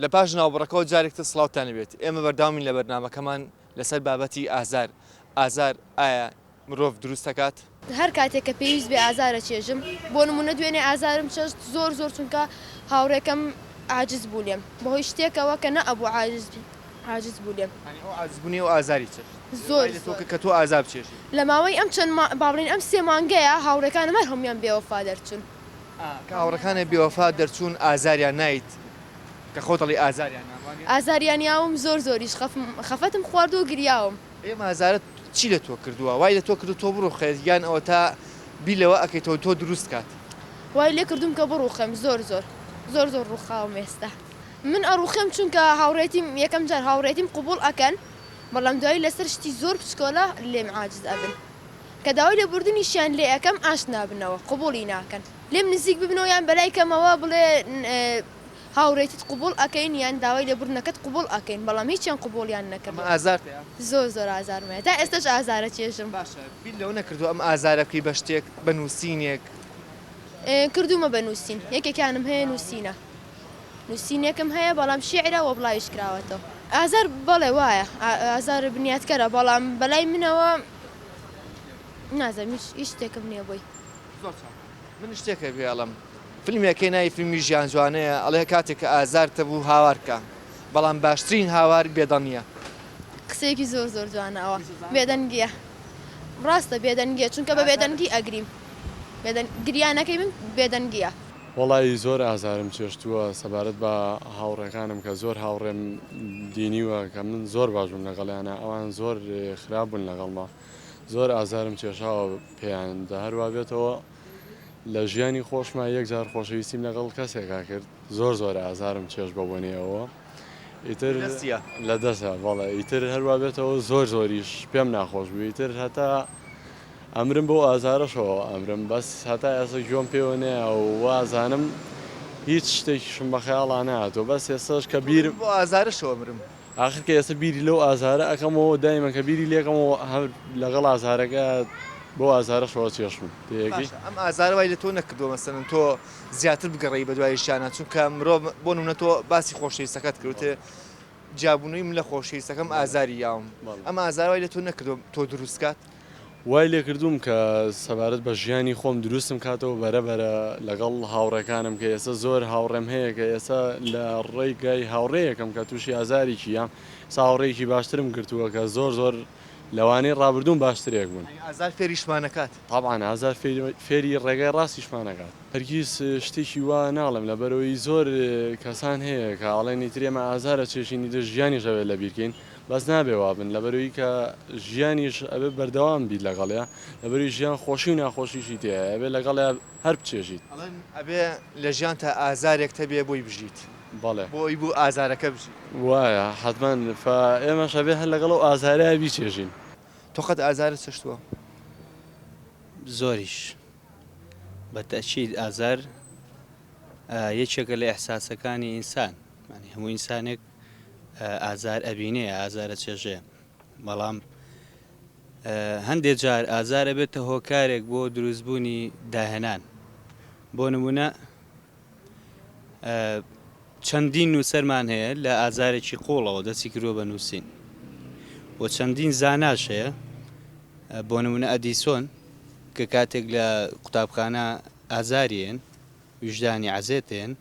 لە پاش ناوبڕەکەەوە جارێکتە سڵاوتان بێت ئێمە بەرداوامین لە بەرنامەکەمان لەسەر بابەتی ئازار ئایا مرۆڤ دروست دەکات؟ هەر کاتێک کە پێویست بێ ئازارە چێژم بۆ نمونە دوێنێ ئازارم چەشت زۆر چونکە هاوڕێکەم عاجز بوو لێم بەهۆی شتێکەوە کە نەئەبوو عاجز بوو لێم عاجزبوونی و ئازاری چێت زۆر کە تۆ ئازار بچێشی لە ماوەی ئەم چەند باڵین ئەم 3 مانگەیە هاوڕێکانم هەر هەمویان بێوەفا دەرچوون کە هاوڕەکانە بێوەفا دەرچوون ئازاریان نایت کە خۆتەڵی ئازاریان ئازاریانیاوم زۆریش خەفەتم خوارد و گریاوم ئێمە ئازارت چی لە تۆ کردووە وای لە تۆ کردو تۆ بڕۆ خێزیان ئەوە تا بیلەوە ئەەکەیتەوە تۆ دروست کات وای لێ کردوم کە بڕوخەم زۆر ڕووخاوم ئێستا من ئەڕوخێم چونکە هاوڕێتیم یەکەم جار هاوڕێتیم قوبوڵ ئەکەن بەڵام دوایی لەسەر شتی زۆر بچکۆلە لێم عاجز ئەبن کە داوای لێبوردنیشیان لێ ئەەکەم ئاش نابنەوە قوبوڵی ناکەن لێم نزیک ببنەوە یان بەلای کەمەوە بڵێ هاوڕێتیت قوبوڵ ئەەکەین یان داوای لێبوردنەکەت قوبوڵ ئەەکەین بەڵام هیچیان قوبوڵیان نەکرد ئازار زۆر ئازارمێ تا ئێستش ئازارە چێژم باشە بیل لەوە نەکردو ئەم ئازارەکەی بە شتێک بە نووسینێک کردومە بە نووسین یەکێکیانم هەیە نووسینێکم هەیە بەڵام شیعرە وە بڵاویش کراوەتەوە ئازار بەڵێ وایە ئازار بنیاتکەرە بەڵام بەلای منەوە نازەم هیچ شتێکم نییە بۆی من شتێکە بێڵم فیلمێکی ناوی فیلمی ژیان جوانەیە ئەڵێ کاتێک کە ئازارتە بوو هاوارکە بەڵام باشترین هاوار بێدەنگیە قسەیەکی زۆر جوانەوە بێدەنگیە ڕاستە بێدەنگیە چونکە بە بێدەنگی ئەگریم گریانەکەی من بێدەنگیە وەڵی زۆر ئازارم چێشتووە سەبارەت بە هاوڕێکانم کە زۆر هاوڕێم دینیوە کە من زۆر باشبووم لەگەڵیانە ئەوان زۆر خراپبوون لەگەڵما زۆر ئازارم کێشاوە پێیاندا هەروە بێتەوە لە ژیانی خۆشمە یەکجار خۆشەویستیم لەگەڵ کەسێکا کرد زۆر ئازارم چێش بە بۆنیەوە ئیتر لە دەستە بەڵێ ئیتر هەروە بێتەوە زۆریش پێم ناخۆش بوو ئیتر هەتا ئەمرم بۆ ئازارەشەوە ئەمرم بەس هەتا ئێستا گوێم پێوە نەیە و وازانم هیچ شتێکیشم بە خەیاڵا نهاتۆ بەس ئێستاش کە بیرم بۆ ئازارەشەوە مرم ئاخر کە ئێستا بیری لەو ئازارە ئەەکەمەوە دایمە کە بیری لێکەمەوە هەر لەگەڵ ئازارەکە بۆ ئازارەشەوە چێشم تێیەکی ئەم ئازارەوەی لە تۆ نەکردووە مەسەن تۆ زیاتر بگەڕی بە دوای ژیانە چونکە مرۆڤ بۆ نمونە تۆ باسی خۆشەویستەکەت کردوتێ جابوونەوەی من لە خۆشەویستەکەم ئازاری یاوم ئەم ئازارەوەی لە تۆ نەکردو تۆ دروستکات وای لێ کردوم کە سەبارەت بە ژیانی خۆم دروستم کاتەوە بەرەبەرە لەگەڵ هاوڕێکانم کە ئێستا زۆر هاوڕێم هەیە کە ئێستا لە ڕێگای هاوڕێیەکەم کە تووشی ئازارێکی یام هاوڕێکی باشترم کردووە کە زۆر لەوانەی ڕابردوون باشترێک بوون ئازار فێریشمانەکات طبعاً ئازار فێری ڕێگای ڕاستیشمانەکات هەرگیز شتێکی وا ناڵم لەبەرەوەی زۆر کەسان هەیە کە ئاڵێنی ترێمە ئازارە چێشینی دە ژیانی ژەوێت لە بیرکەین بەس نابێوا بن لەبەرەوەی کە ژیانیش ئەبێ بەردەوام بیت لەگەڵەیە لەبەروی ژیان خۆشی و ناخۆشیشی تەیە ئەبێ لەگەڵە هەر بچێژیت ئەبێ لە ژیان تا ئازارێک تەبێ بۆی بژیت بەڵێ بۆی بوو ئازارەکە بژیت وایە حتمما ئێمە شەبێ هەر لەگەڵ ئازارەیە بیچێژین تۆقەت ئازارت چشتووە زۆریش بەتەشید ئازار یەکێکە لە ئەحساسەکانی ئینسان هەموو ئینسانێک ئازار ئەبینێ ئازارە چێژێ بەڵام هەندێک جار ئازارە بێتە هۆکارێک بۆ دروستبوونی داهێنان بۆ نمونە چەندین نووسەرمان هەیە لە ئازارێکی قوڵەوە دەستی کردووە بە نووسین و چەندین زاناش هەیە بۆ نمونە ئەدیسۆن کە کاتێک لە قوتابخانە ئازاریێن وجدانی عەزێتێن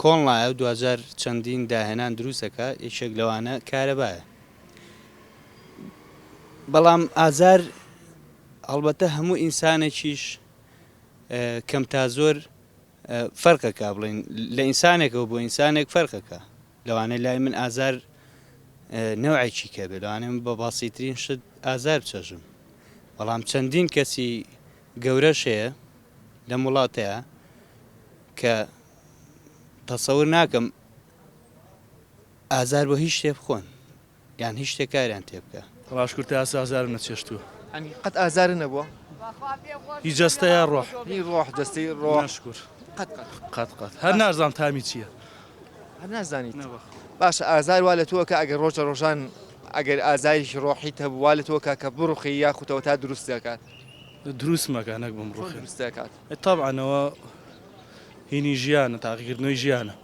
کۆنڵایە و 2000 چەندین داهێنان دروستەکە یەکێک لەوانە کارەبایە بەڵام ئازار هەڵبەتە هەموو ئینسانێکیش کەم تا زۆر فەرقەکە بڵین لە ئینسانێکەوە بۆ ئینسانێک فەرقەکە لەوانەیە لای من ئازار نەوعێکی کە بێت لەوانەیە من بە باسیترین شت ئازار بچەژم بەڵام چەندین کەسی گەورەش هەیە لەم وڵاتەیە کە تەسەور ناکەم ئازار بۆ هیچ شتێ بخۆن یان هیچ شتێکاریان تێ بکە ڕاشکورتی ئاسا ئازارم نەچێشتووە قەت ئازارە نەبووە هیچ جەستەیە ڕۆح ڕۆح دەستی ڕۆح ناشکر قەت هەر نازانم تامی چییە هەر نازانیت باشە ئازار وا لە تۆکە ئەگەر ڕۆژە ڕۆژان ئەگەر ئازاریشی ڕۆحیت هەبوو وا لە تۆکە کە بڕوخی یاخوتەوە تا دروست دەکات دروست مەکە نەک بم ڕوخی دروست دەکات تەبعەنەوە هینی ژیانە تاقیکردنەوەی ژیانە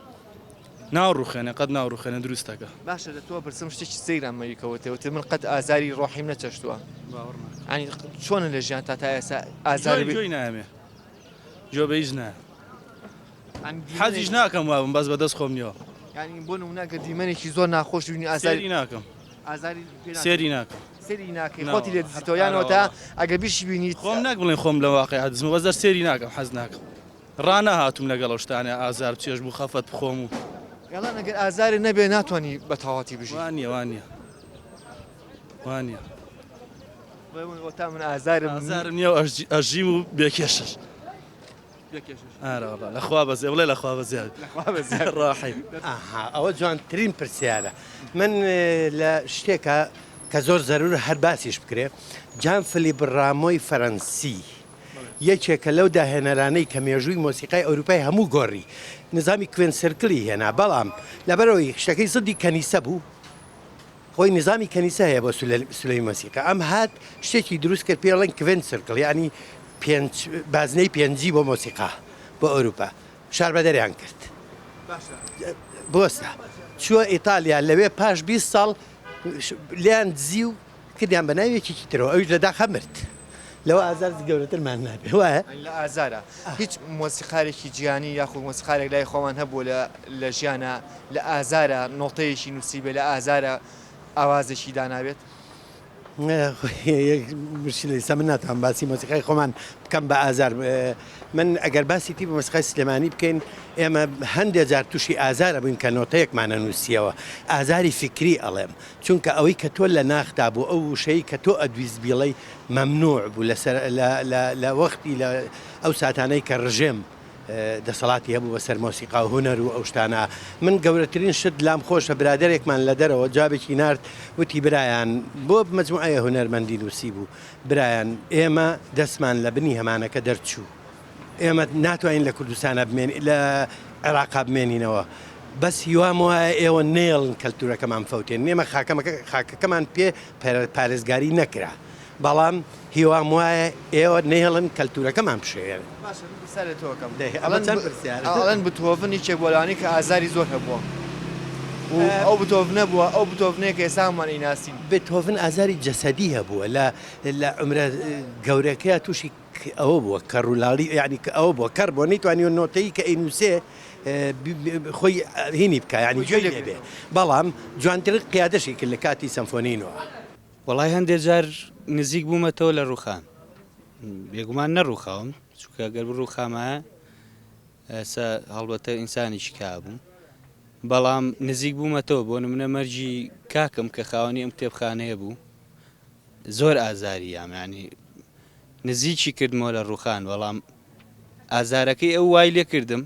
ناوڕوخێنێ قەت ناوڕوخێنە دروستەکە باشە لە تۆ پرسم شتێکی سەیرامەریکەوتێ من قەت ئازاری ڕۆحیم نەچەشتووە ینی چۆنە لە ژیان تا ئێستا ئازاری جۆی نامێ جۆ بە هیچ نایە حەزیش ناکەم وابم بەس بەدەست خۆم نیەوە ینی بۆ نمونەگە دیمەنێکی زۆر ناخۆش بینی ئازاری ناکەم ئازاری سێری ناکەم سێری ناکەی خۆتی لێ دزیتەوە یانەوە تا ئەگە بیشی بینیت خۆم ناک بڵێن خۆم لە واقع حەزم وەزەر سێری ناکەم حەز ناکەم ڕانەهاتوم لەگەڵ شتانە ئازار چێش بوو خەفەت بخۆم و یاڵان ئەگەر ئازاری نەبێ ناتوانانی بە تەواتی بژی وانە تا من ئازارم نییە ئەژیم و بێکێشش لەخوا بەزێ بڵێ لەخوا بەزیاد ڕاحی ئەوە جوانترین پرسیارە من لە شتێکە کە زۆر زەرور هەر باسیش بکرێ جان فلیپ ڕامۆی فەرەنسی یەکێکە لەو داهێنەرانەی کە مێژووی مۆسیقای ئەوروپای هەموو گۆڕی نظامی کوێن سرکلی هێنا بەڵام لەبەرەوەی شتەکەی زدی کەنیسە بوو خۆی نظامی کەنیسە هەیە بۆ سولەی مۆسیقا ئەم هات شتێکی دروست کرد پێڵێن کوێن سرکل ینی بازنەی پێنجی بۆ مۆسیقا بۆ ئەوروپا شاربەدەریان کرد بۆستا چووە ئیتالیا لەوێ پاش 20 ساڵ لیان دزی و کردیان بە ناوێکی ترەوە ئەوش لەدا خەمرد لەوە ئازار گەورەترمان نابێ وایە لە ئازارە هیچ مۆسیقارێکی جیانی یاخود مۆسیقارێک لای خۆمان هەبوو لە ژیانە لە ئازارە نۆتەیەکی نووسی بێ لە ئازارە ئاوازێکی دانابێت مشکلەیسا من ناتوان باسی مۆسیقای خۆمان بکەم بە ئازار من ئەگەر باسی تی بە مۆسیقای سلێمانی بکەین ئێمە هەندێک جار تووشی ئازارە بووین کە نۆتەیەکمانە نووسیەوە ئازاری فکری ئەڵێم چونکە ئەوەی کە تۆ لە ناخدا بوو ئەو وشەی کە تۆ ئەدویست بیڵەی مەمنوع بوو لە وەختی لە ئەو ساتانەی کە ڕژێم دەسەڵاتی هەبوو بەسەر مۆسیقا و هونەر و ئەو شتانە من گەورەترین شت لام خۆشە برادێکمان لە دەرەوە جابێکی نرد وتی برایان بۆ مەجموعەیە هونەرمەندی نووسی بوو برایان ئێمە دەستمان لە بنی هەمانەکە دەرچوو ئێمە ناتوانین لە کوردستانە لە عێراقا بمێنینەوە بەس هیوام وایە ئێوە نێڵن کەلتورەکەمان فەوتێن ئێمە خاکەکەمان پێ پارێزگاری نەکرا بەڵام هیوام وایە ئێوە نێڵن کەلتورەکەمان بشێن ئەڵەن بتۆڤنی چێبۆلانی کە ئازاری زۆر هەبووە ئەو بتۆڤ نەبووە ئەو بتۆڤنەیەکە ئێسامان ئیناسین بێتۆڤن ئازاری جەسەدی هەبووە لە عمرە گەورەکەی تووشی ئەوە بووە کە ڕوولاڵی یعنی کە ئەوە بووە کەر بۆ نەیتوانانی نۆتەی کە ئینووسێ خۆی هینی بکە ینی گوێی لێبێ بەڵام جوانتر قیادەشی کرد لە کاتی سەمفۆنینەوە وەڵای هەندێک جار نزیک بوومەتەوە لە ڕووخان بێگومان نەڕووخاوم چونکە گەر ڕووخامایە ئێستا هەڵبەتە ئینسانیشی کابووم بەڵام نزیک بوومەتەوە بۆ نمونە مەرجی کاکەم کە خاوەنی ئەم کتێبخانەیە بوو زۆر ئازاری یامانی نزیکی کردمەوە لە ڕووخان بەڵام ئازارەکەی ئەو وای لێ کردم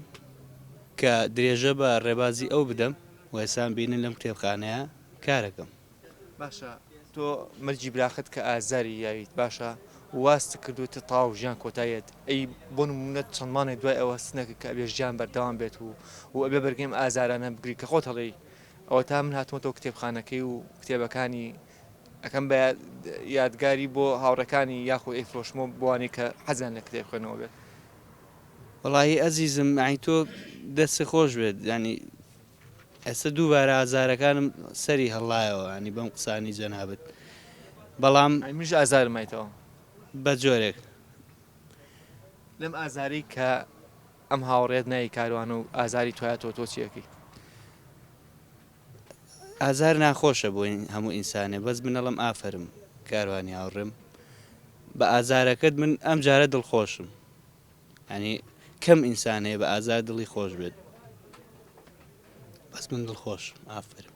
کە درێژە بە ڕێبازی ئەو بدەم و ئێسان بینن لەم کتێبخانەیە کارەکەم باشە تۆ مەرجی براخت کە ئازاری یاویت باشە واست کردوتە تاو ژیان کۆتایەت ئەی بۆ نمونە چەندمانێک دوای ئەوە سنەکە کە ئەبێ ژیان بەردەوام بێت و ئەبێ بەرگەم ئازارانە بگری کە خۆت هەڵێی ئەوە تا من هاتمەوە کتێبخانەکەی و کتێبەکانی ئەەکەم بە یادگاری بۆ هاوڕەکانی یاخۆ ئەیفرۆشمە بوانی کە حەزان لە کتێب خوێنەوە بێت وەڵی ئەزیزم ئای تۆ دەستی خۆش بێت ینی ئێستا دووبارە ئازارەکانم سەری هەڵایەوە ینی بەم قسانی جەنابەت بەڵام منش ئازارمایتەوە بە جۆرێک لەم ئازاری کە ئەم هاوڕێت نایی کاروانە و ئازاری توایەتەوە تۆ چیەکەی ئازار ناخۆشە بۆ هەموو ئینسانێ بەس منەڵم ئافرم کاروانی هاوڕێم بە ئازارەکەت من ئەم جارە دڵخۆشم ینی کەم ئینسانەیە بە ئازار دڵی خۆش بێت بەس من دڵخۆشم ئافرم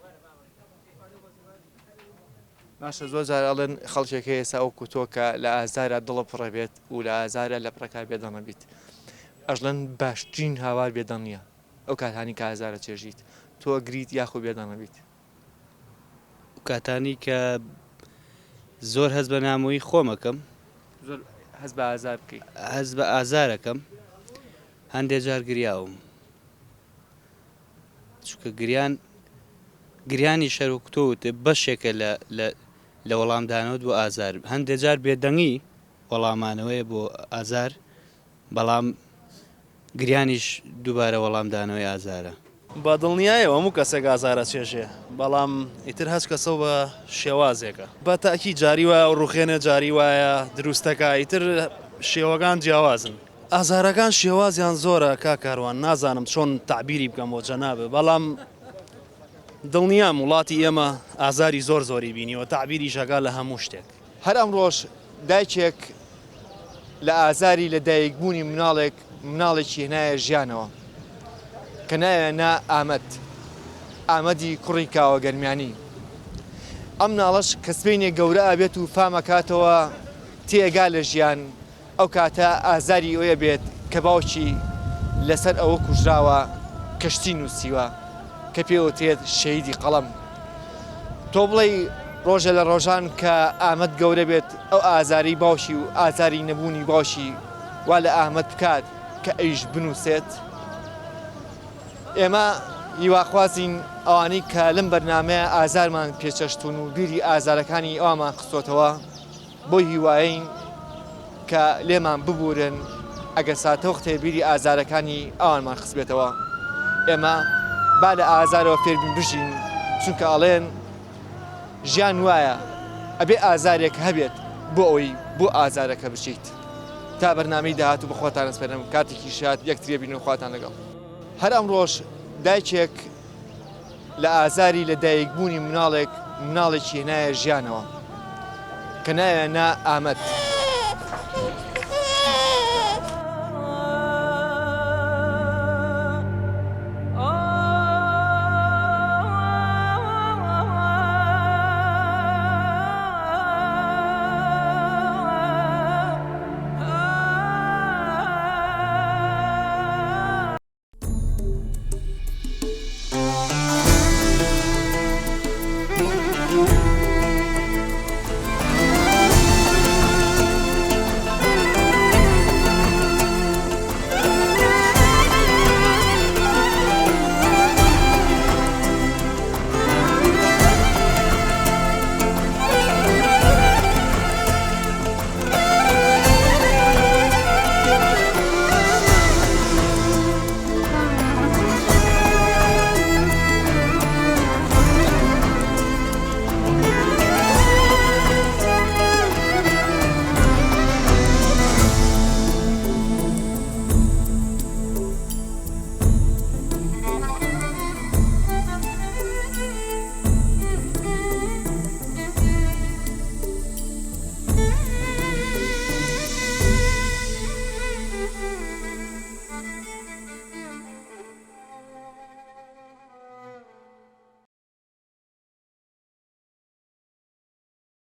باشە زۆر جار ئەڵێن خەڵکێکە ئێستا ئەو کوتۆکە لە ئازارە دڵە پڕە بێت و لە ئازارە لە پڕەکە بێدەمە بیت ئەژڵەن باشترین هاوار بێدەم نییە ئەو کاتانی کە ئازارە چێژیت تۆ گریت یاخۆ بێدەمە بیت کاتانی کە زۆر هەز بە نامۆیی خۆمەکەم زۆر هەز بە ئازار بکەیت هەز بە ئازارەکەم هەندێک جار گریاوم چونکە گریانی شەرکتۆوتە بەشێکە لە وەڵامدانەوە بۆ ئازار هەندێک جار بێدەنگی وەڵامانەوەیە بۆ ئازار بەڵام گریانیش دووبارە وەڵامدانەوەی ئازارە بە دڵنیایەوە هەموو کەسێک ئازارە چێژێ بەڵام ئیتر هەچ کەسە بە شێوازێکە بە تاکی جاری وایە ڕوخێنە جاری وایە دروستەکە ئیتر شێوەکان جیاوازن ئازارەکان شێوازیان زۆرە کاکاروان نازانم چۆن تعبیری بکەم بۆ جەنابێ بەڵام دڵنیام وڵاتی ئێمە ئازاری زۆری بینیوە تعبیری ژەگا لە هەموو شتێک هەر ئەمڕۆژ دایکێک لە ئازاری لە دایکبوونی مناڵێکی هێنایە ژیانەوە کە نایەنا ئامەدی کوڕی کاوە گەرمیانی ئەم ناڵەش کەسبینێک گەورە ئابێت و فامەکاتەوە تێگا لە ژیان ئەو کاتە ئازاری ئەوە بێت کە باوکی لەسەر ئەوە کوژراوە کەشتی نووسیوە کە پێوە تێت شەیدی قەڵەم تۆ بڵێ ڕۆژە لە ڕۆژان کە ئامەد گەورە بێت ئەو ئازاری باوشی و ئازاری نەبوونی باشی وا لە ئامەد بکات کە ئەیش بنووسێت ئێمە هیواخوازین ئەوانەی کە لەم بەرنامەیە ئازارمان پێچەشتون و بیری ئازارەکانی ئەومان قسۆتەوە بۆ هیوایین کە لێمان ببورن ئەگەر ساتەوەختێ بیری ئازارەکانی ئەوانمان خسبێتەوە ئێمە با لە ئازارەوە فێربین بژین چونکە ئەڵێن ژیان وایە ئەبێ ئازارێک هەبێت بۆ ئەوەی بۆ ئازارەکە بچیت تا بەرنامەی داهاتوو بەخۆتان سپێرم کاتێکی شات یەکترێ بین و خواتان لەگەڵ هەر ئەمڕۆژ دایکێک لە ئازاری لە دایکبوونی مناڵێکی هێنایە ژیانەوە کە نایەنا ئامەد